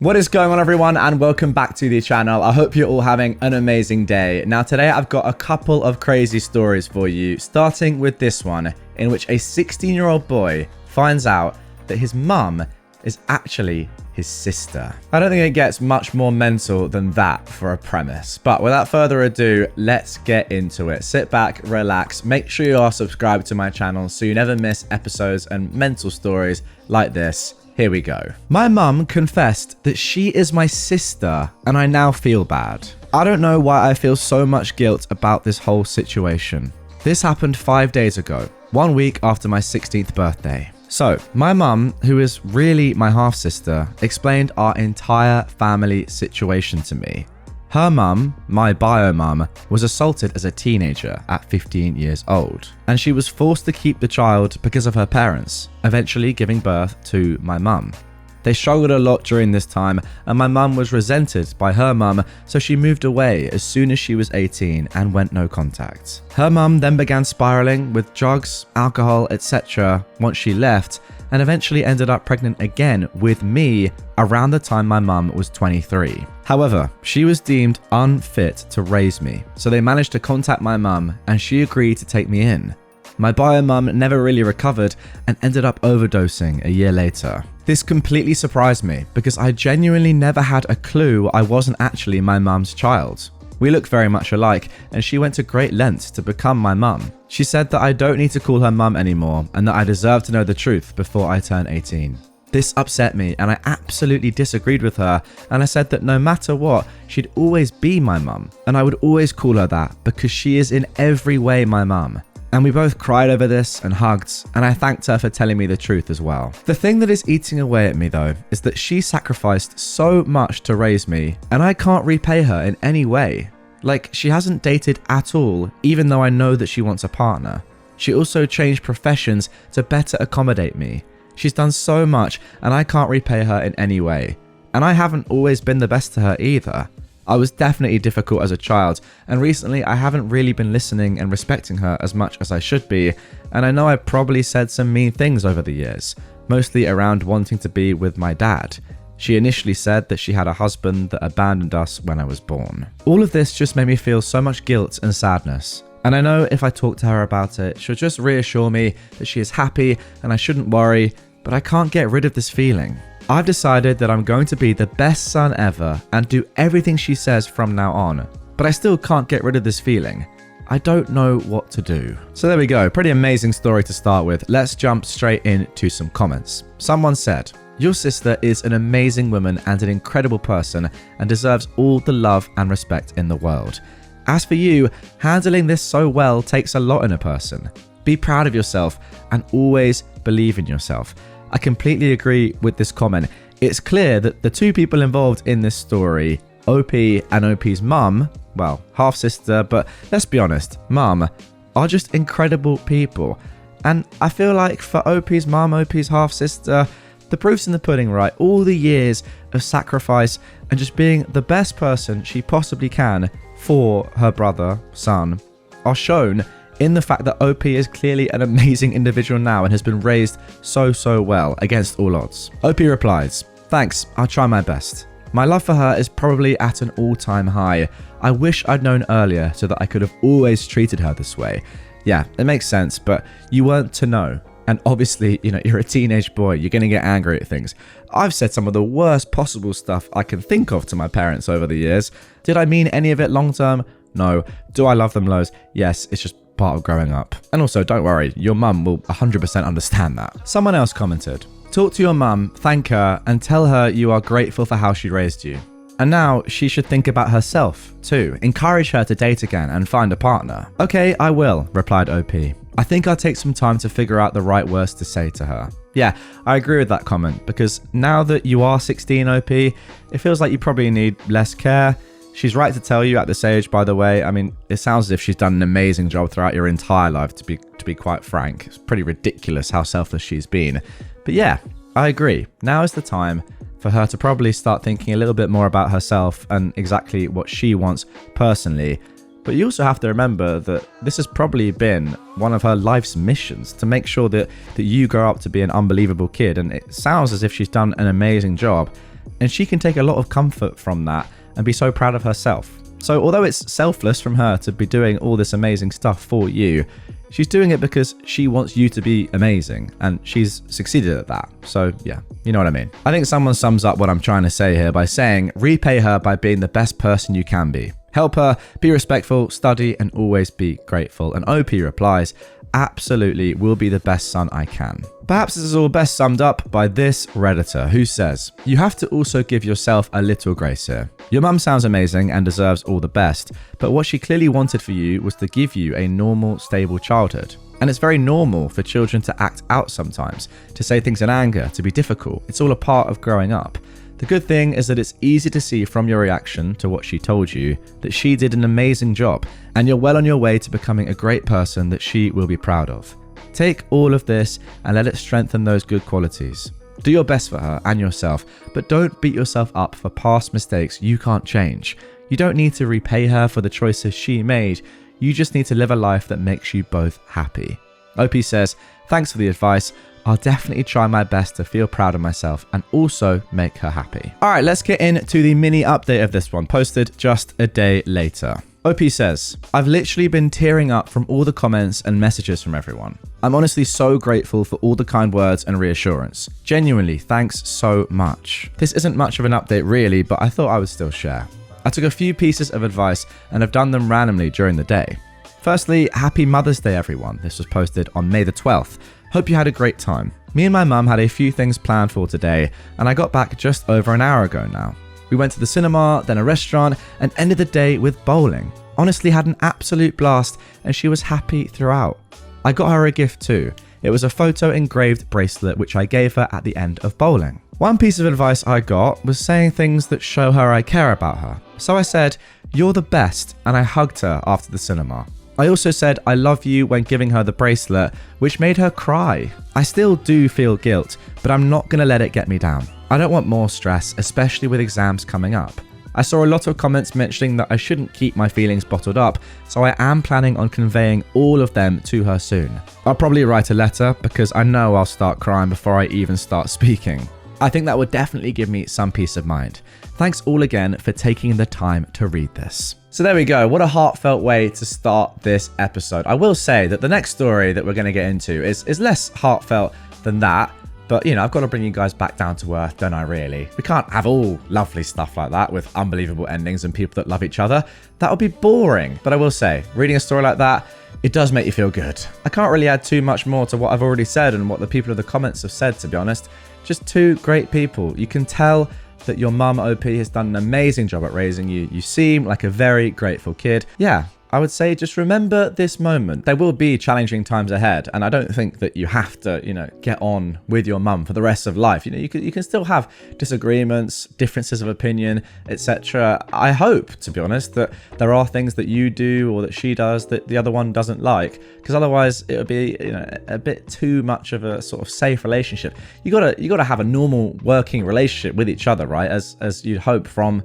What is going on, everyone, and welcome back to the channel. I hope you're all having an amazing day. Now today I've got a couple of crazy stories for you, starting with this one in which a 16-year-old boy finds out that his mum is actually his sister. I don't think it gets much more mental than that for a premise, but without further ado, let's get into it. Sit back, relax, make sure you are subscribed to my channel so you never miss episodes and mental stories like this. Here we go. My mum confessed that she is my sister, and I now feel bad. I don't know why I feel so much guilt about this whole situation. This happened 5 days ago, 1 week after my 16th birthday. So, my mum, who is really my half-sister, explained our entire family situation to me. Her mum, my bio mum, was assaulted as a teenager at 15 years old, and she was forced to keep the child because of her parents, eventually giving birth to my mum. They struggled a lot during this time, and my mum was resented by her mum, so she moved away as soon as she was 18 and went no contact. Her mum then began spiraling with drugs, alcohol, etc. once she left, and eventually ended up pregnant again with me around the time my mum was 23. However, she was deemed unfit to raise me, so they managed to contact my mum and she agreed to take me in. My bio mum never really recovered and ended up overdosing a year later. This completely surprised me because I genuinely never had a clue I wasn't actually my mum's child. We look very much alike, and she went to great lengths to become my mum. She said that I don't need to call her mum anymore and that I deserve to know the truth before I turn 18. This upset me, and I absolutely disagreed with her, and I said that no matter what, she'd always be my mum, and I would always call her that because she is in every way my mum. And we both cried over this and hugged, and I thanked her for telling me the truth as well. The thing that is eating away at me though is that she sacrificed so much to raise me, and I can't repay her in any way. Like, she hasn't dated at all, even though I know that she wants a partner. She also changed professions to better accommodate me. She's done so much, and I can't repay her in any way. And I haven't always been the best to her either. I was definitely difficult as a child, and recently I haven't really been listening and respecting her as much as I should be, and I know I probably said some mean things over the years, mostly around wanting to be with my dad. She initially said that she had a husband that abandoned us when I was born. All of this just made me feel so much guilt and sadness, and I know if I talk to her about it, she'll just reassure me that she is happy and I shouldn't worry, but I can't get rid of this feeling. I've decided that I'm going to be the best son ever and do everything she says from now on, but I still can't get rid of this feeling. I don't know what to do. So there we go, pretty amazing story to start with. Let's jump straight into some comments. Someone said, "Your sister is an amazing woman and an incredible person and deserves all the love and respect in the world. As for you, handling this so well takes a lot in a person. Be proud of yourself and always believe in yourself." I completely agree with this comment. It's clear that the two people involved in this story, OP and OP's mum, well, half-sister, but let's be honest, mum, are just incredible people. And I feel like for OP's mum, OP's half-sister, the proof's in the pudding, right? All the years of sacrifice and just being the best person she possibly can for her brother, son, are shown in the fact that OP is clearly an amazing individual now and has been raised so well against all odds. OP replies, "Thanks, I'll try my best. My love for her is probably at an all-time high. I wish I'd known earlier so that I could have always treated her this way." Yeah, it makes sense, but you weren't to know. And obviously, you're a teenage boy, you're gonna get angry at things. I've said some of the worst possible stuff I can think of to my parents over the years. Did I mean any of it long-term? No. Do I love them loads? Yes, it's just part of growing up. And also, don't worry, your mum will 100% understand that. Someone else commented, "Talk to your mum, thank her, and tell her you are grateful for how she raised you. And now she should think about herself too. Encourage her to date again and find a partner." "Okay, I will," replied OP. "I think I'll take some time to figure out the right words to say to her." Yeah, I agree with that comment, because now that you are 16, OP, it feels like you probably need less care. She's right to tell you at this age, by the way. I mean, it sounds as if she's done an amazing job throughout your entire life, to be quite frank. It's pretty ridiculous how selfless she's been. But yeah, I agree. Now is the time for her to probably start thinking a little bit more about herself and exactly what she wants personally. But you also have to remember that this has probably been one of her life's missions, to make sure that you grow up to be an unbelievable kid. And it sounds as if she's done an amazing job. And she can take a lot of comfort from that and be so proud of herself. So although it's selfless from her to be doing all this amazing stuff for you, she's doing it because she wants you to be amazing, and she's succeeded at that. So yeah, you know what I mean. I think someone sums up what I'm trying to say here by saying, repay her by being the best person you can be. Help her, be respectful, study, and always be grateful. And OP replies, absolutely, will be the best son I can. Perhaps this is all best summed up by this Redditor, who says, you have to also give yourself a little grace here. Your mum sounds amazing and deserves all the best, but what she clearly wanted for you was to give you a normal, stable childhood. And it's very normal for children to act out sometimes, to say things in anger, to be difficult. It's all a part of growing up. The good thing is that it's easy to see from your reaction to what she told you that she did an amazing job, and you're well on your way to becoming a great person that she will be proud of. Take all of this and let it strengthen those good qualities. Do your best for her and yourself, but don't beat yourself up for past mistakes you can't change. You don't need to repay her for the choices she made. You just need to live a life that makes you both happy. OP says, thanks for the advice. I'll definitely try my best to feel proud of myself and also make her happy. All right, let's get into the mini update of this one, posted just a day later. OP says, I've literally been tearing up from all the comments and messages from everyone. I'm honestly so grateful for all the kind words and reassurance. Genuinely, thanks so much. This isn't much of an update really, but I thought I would still share. I took a few pieces of advice and have done them randomly during the day. Firstly, happy Mother's Day everyone. This was posted on May the 12th. Hope you had a great time. Me and my mum had a few things planned for today, and I got back just over an hour ago now. We went to the cinema, then a restaurant, and ended the day with bowling. Honestly had an absolute blast, and she was happy throughout. I got her a gift too. It was a photo engraved bracelet which I gave her at the end of bowling. One piece of advice I got was saying things that show her I care about her. So I said, you're the best, and I hugged her after the cinema. I also said I love you when giving her the bracelet, which made her cry. I still do feel guilt, but I'm not going to let it get me down. I don't want more stress, especially with exams coming up. I saw a lot of comments mentioning that I shouldn't keep my feelings bottled up, so I am planning on conveying all of them to her soon. I'll probably write a letter because I know I'll start crying before I even start speaking. I think that would definitely give me some peace of mind. Thanks all again for taking the time to read this. So there we go. What a heartfelt way to start this episode. I will say that the next story that we're going to get into is less heartfelt than that. But, you know, I've got to bring you guys back down to earth, don't I, really? We can't have all lovely stuff like that with unbelievable endings and people that love each other. That would be boring. But I will say, reading a story like that, it does make you feel good. I can't really add too much more to what I've already said and what the people in the comments have said, to be honest. Just two great people. You can tell that your mum, OP, has done an amazing job at raising you. You seem like a very grateful kid. Yeah, I would say just remember this moment. There will be challenging times ahead, and I don't think that you have to, get on with your mum for the rest of life. You can still have disagreements, differences of opinion, etc. I hope, to be honest, that there are things that you do or that she does that the other one doesn't like, because otherwise it would be a bit too much of a sort of safe relationship. You gotta have a normal working relationship with each other, right? As you'd hope from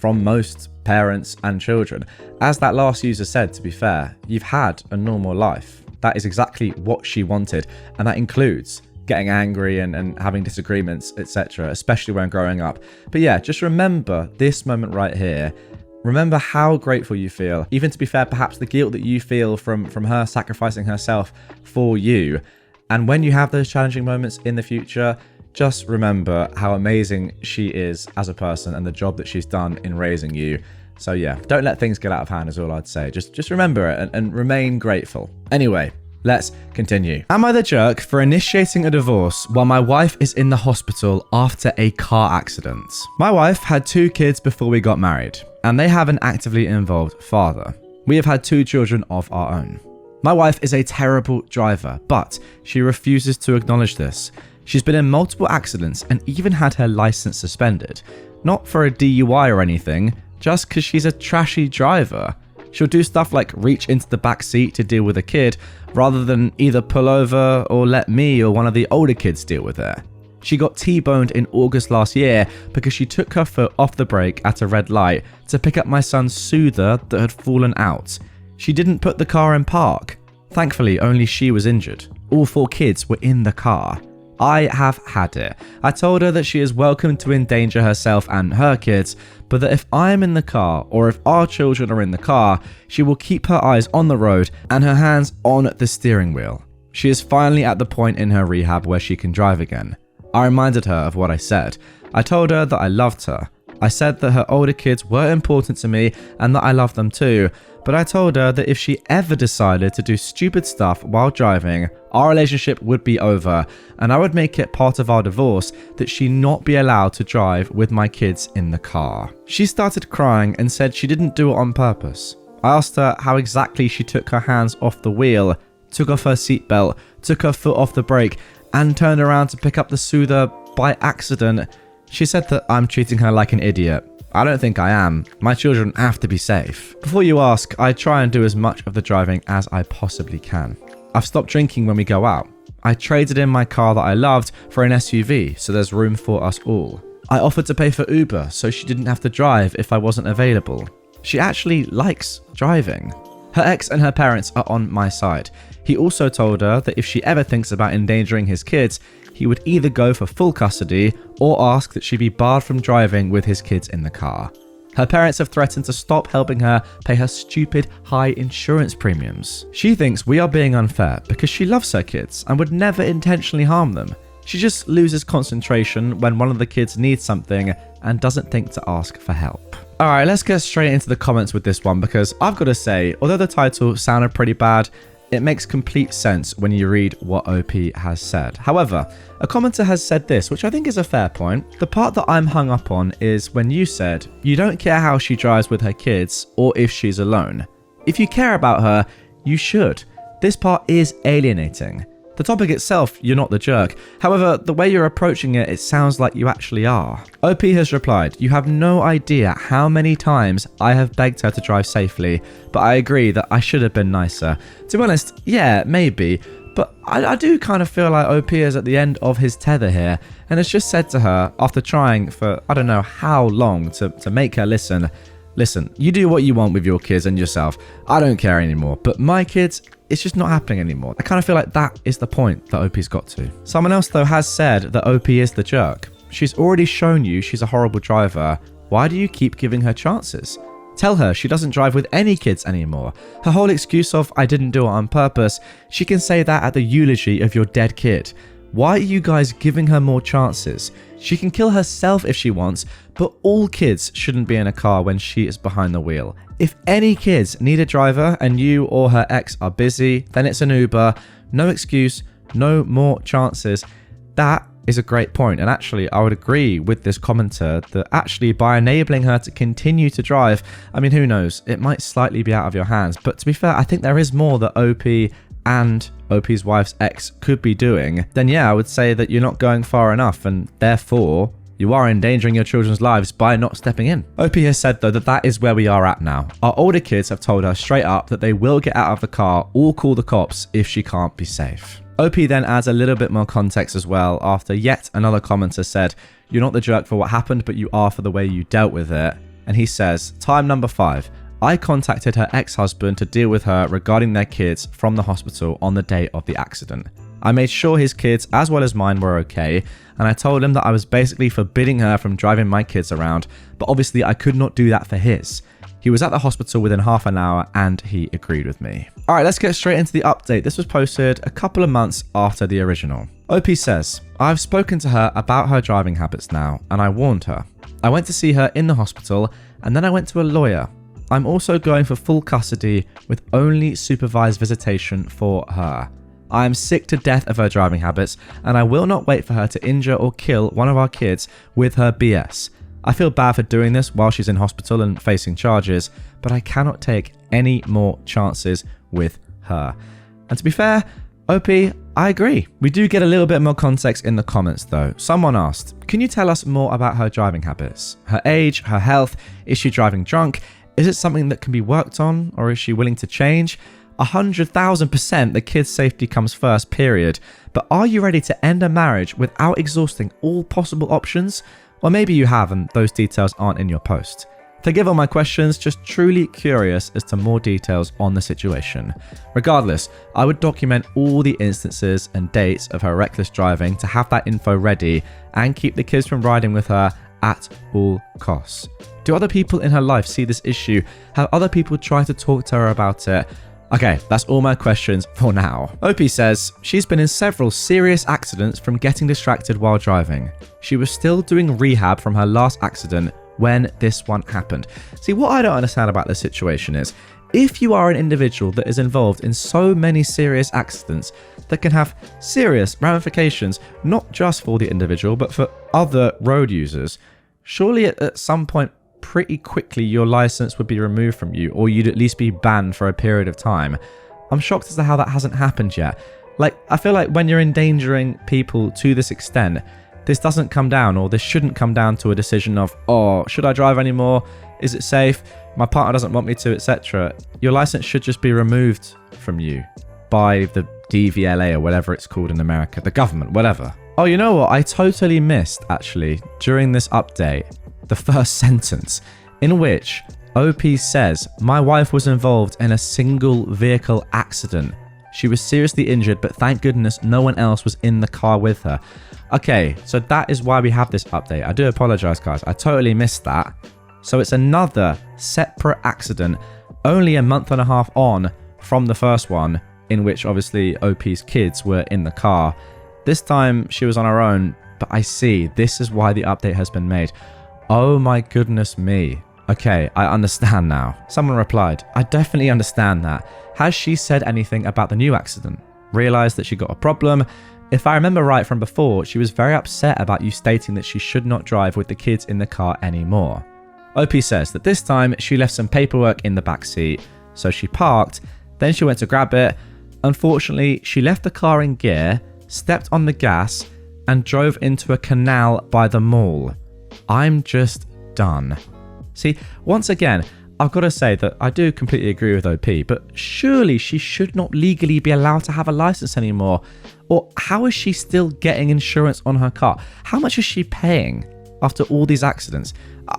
most parents and children. As that last user said, to be fair, you've had a normal life. That is exactly what she wanted, and that includes getting angry and having disagreements, etc., especially when growing up. But yeah, just remember this moment right here. Remember how grateful you feel. Even, to be fair, perhaps the guilt that you feel from her sacrificing herself for you. And when you have those challenging moments in the future, just remember how amazing she is as a person and the job that she's done in raising you. So yeah, don't let things get out of hand is all I'd say. Just remember it and remain grateful. Anyway, let's continue. Am I the jerk for initiating a divorce while my wife is in the hospital after a car accident? My wife had 2 kids before we got married, and they have an actively involved father. We have had 2 children of our own. My wife is a terrible driver, but she refuses to acknowledge this. She's been in multiple accidents and even had her license suspended. Not for a DUI or anything, just because she's a trashy driver. She'll do stuff like reach into the back seat to deal with a kid, rather than either pull over or let me or one of the older kids deal with it. She got T-boned in August last year because she took her foot off the brake at a red light to pick up my son's soother that had fallen out. She didn't put the car in park. Thankfully, only she was injured. All 4 kids were in the car. I have had it. I told her that she is welcome to endanger herself and her kids, but that if I am in the car or if our children are in the car, she will keep her eyes on the road and her hands on the steering wheel. She is finally at the point in her rehab where she can drive again. I reminded her of what I said. I told her that I loved her. I said that her older kids were important to me and that I loved them too, but I told her that if she ever decided to do stupid stuff while driving, our relationship would be over and I would make it part of our divorce that she not be allowed to drive with my kids in the car. She started crying and said she didn't do it on purpose. I asked her how exactly she took her hands off the wheel, took off her seatbelt, took her foot off the brake, and turned around to pick up the soother by accident. She said that I'm treating her like an idiot. I don't think I am. My children have to be safe. Before you ask, I try and do as much of the driving as I possibly can. I've stopped drinking when we go out. I traded in my car that I loved for an SUV, so there's room for us all. I offered to pay for Uber so she didn't have to drive if I wasn't available. She actually likes driving. Her ex and her parents are on my side. He also told her that if she ever thinks about endangering his kids, he would either go for full custody or ask that she be barred from driving with his kids in the car. Her parents have threatened to stop helping her pay her stupid high insurance premiums. She thinks we are being unfair because she loves her kids and would never intentionally harm them. She just loses concentration when one of the kids needs something and doesn't think to ask for help. Alright, let's get straight into the comments with this one because I've got to say, although the title sounded pretty bad, it makes complete sense when you read what OP has said. However, a commenter has said this, which I think is a fair point. The part that I'm hung up on is when you said, you don't care how she drives with her kids or if she's alone. If you care about her, you should. This part is alienating. The topic itself, you're not the jerk. However, the way you're approaching it, it sounds like you actually are. OP has replied, you have no idea how many times I have begged her to drive safely, but I agree that I should have been nicer. To be honest, yeah, maybe, but I do kind of feel like OP is at the end of his tether here, and has just said to her, after trying for I don't know how long to make her listen, you do what you want with your kids and yourself. I don't care anymore, but my kids, it's just not happening anymore. I kind of feel like that is the point that OP's got to. Someone else though has said that OP is the jerk. She's already shown you she's a horrible driver. Why do you keep giving her chances? Tell her she doesn't drive with any kids anymore. Her whole excuse of I didn't do it on purpose, she can say that at the eulogy of your dead kid. Why are you guys giving her more chances? She can kill herself if she wants, but all kids shouldn't be in a car when she is behind the wheel. If any kids need a driver and you or her ex are busy, then it's an Uber. No excuse, no more chances. That is a great point. And actually, I would agree with this commenter that actually by enabling her to continue to drive, I mean, who knows? It might slightly be out of your hands. But to be fair, I think there is more that OP and OP's wife's ex could be doing, then yeah, I would say that you're not going far enough and therefore you are endangering your children's lives by not stepping in. OP has said though that is where we are at now. Our older kids have told her straight up that they will get out of the car or call the cops if she can't be safe. OP then adds a little bit more context as well after yet another commenter said, you're not the jerk for what happened, but you are for the way you dealt with it. And he says, time number 5. I contacted her ex-husband to deal with her regarding their kids from the hospital on the day of the accident. I made sure his kids as well as mine were okay, and I told him that I was basically forbidding her from driving my kids around, but obviously I could not do that for his. He was at the hospital within half an hour and he agreed with me. Alright, let's get straight into the update. This was posted a couple of months after the original. OP says, I've spoken to her about her driving habits now, and I warned her. I went to see her in the hospital, and then I went to a lawyer. I'm also going for full custody with only supervised visitation for her. I am sick to death of her driving habits, and I will not wait for her to injure or kill one of our kids with her BS. I feel bad for doing this while she's in hospital and facing charges, but I cannot take any more chances with her. And to be fair, OP, I agree. We do get a little bit more context in the comments though. Someone asked, can you tell us more about her driving habits? Her age, her health, is she driving drunk? Is it something that can be worked on, or is she willing to change? 100,000% the kid's safety comes first, period. But are you ready to end a marriage without exhausting all possible options? Or maybe you have and those details aren't in your post. Forgive all my questions, just truly curious as to more details on the situation. Regardless, I would document all the instances and dates of her reckless driving to have that info ready and keep the kids from riding with her at all costs. Do other people in her life see this issue? Have other people tried to talk to her about it? Okay, that's all my questions for now. OP says she's been in several serious accidents from getting distracted while driving. She was still doing rehab from her last accident when this one happened. See, what I don't understand about this situation is, if you are an individual that is involved in so many serious accidents that can have serious ramifications, not just for the individual, but for other road users, surely at some point pretty quickly your license would be removed from you, or you'd at least be banned for a period of time. I'm shocked as to how that hasn't happened yet. Like, I feel like when you're endangering people to this extent, this doesn't come down, or this shouldn't come down to a decision of, oh, should I drive anymore? Is it safe? My partner doesn't want me to, etc. Your license should just be removed from you by the DVLA or whatever it's called in America, the government, whatever. Oh, you know what? I totally missed, actually, during this update, the first sentence in which OP says, my wife was involved in a single vehicle accident. She was seriously injured, but thank goodness no one else was in the car with her. Okay, so that is why we have this update. I do apologize, guys. I totally missed that. So it's another separate accident, only a month and a half on from the first one, in which obviously OP's kids were in the car. This time she was on her own, but I see, this is why the update has been made. Oh my goodness me. Okay, I understand now. Someone replied, I definitely understand that. Has she said anything about the new accident? Realized that she got a problem? If I remember right from before, she was very upset about you stating that she should not drive with the kids in the car anymore. OP says that this time she left some paperwork in the back seat, so she parked, then she went to grab it. Unfortunately, she left the car in gear, stepped on the gas, and drove into a canal by the mall. I'm just done. See, once again, I've got to say that I do completely agree with OP, but surely she should not legally be allowed to have a license anymore. Or how is she still getting insurance on her car? How much is she paying after all these accidents?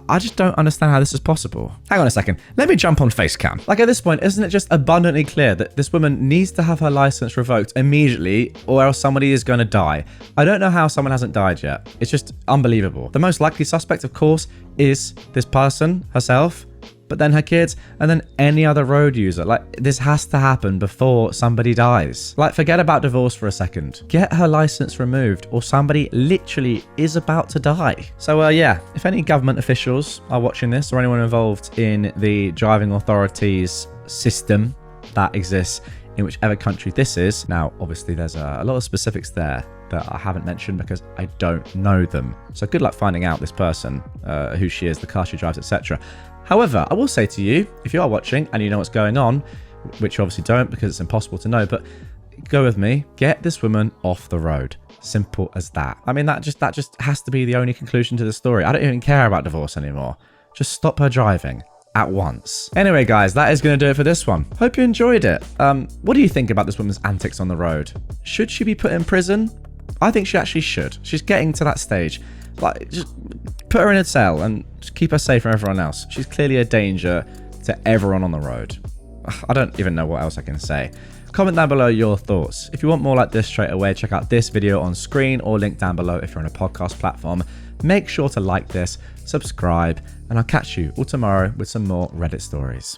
I just don't understand how this is possible. Hang on a second. Let me jump on Facecam. Like, at this point, isn't it just abundantly clear that this woman needs to have her license revoked immediately, or else somebody is going to die? I don't know how someone hasn't died yet. It's just unbelievable. The most likely suspect, of course, is this person herself, but then her kids, and then any other road user. Like, this has to happen before somebody dies. Like, forget about divorce for a second. Get her license removed, or somebody literally is about to die. So yeah, if any government officials are watching this, or anyone involved in the driving authorities system that exists in whichever country this is, now obviously there's a lot of specifics there that I haven't mentioned because I don't know them. So good luck finding out this person, who she is, the car she drives, etc. However, I will say to you, if you are watching and you know what's going on, which you obviously don't because it's impossible to know, but go with me, get this woman off the road. Simple as that. I mean, that just has to be the only conclusion to the story. I don't even care about divorce anymore. Just stop her driving at once. Anyway, guys, that is going to do it for this one. Hope you enjoyed it. What do you think about this woman's antics on the road? Should she be put in prison? I think she actually should. She's getting to that stage. Like, just put her in a cell and just keep her safe from everyone else. She's clearly a danger to everyone on the road. I don't even know what else I can say. Comment down below your thoughts. If you want more like this straight away, check out this video on screen or link down below if you're on a podcast platform. Make sure to like this, subscribe, and I'll catch you all tomorrow with some more Reddit stories.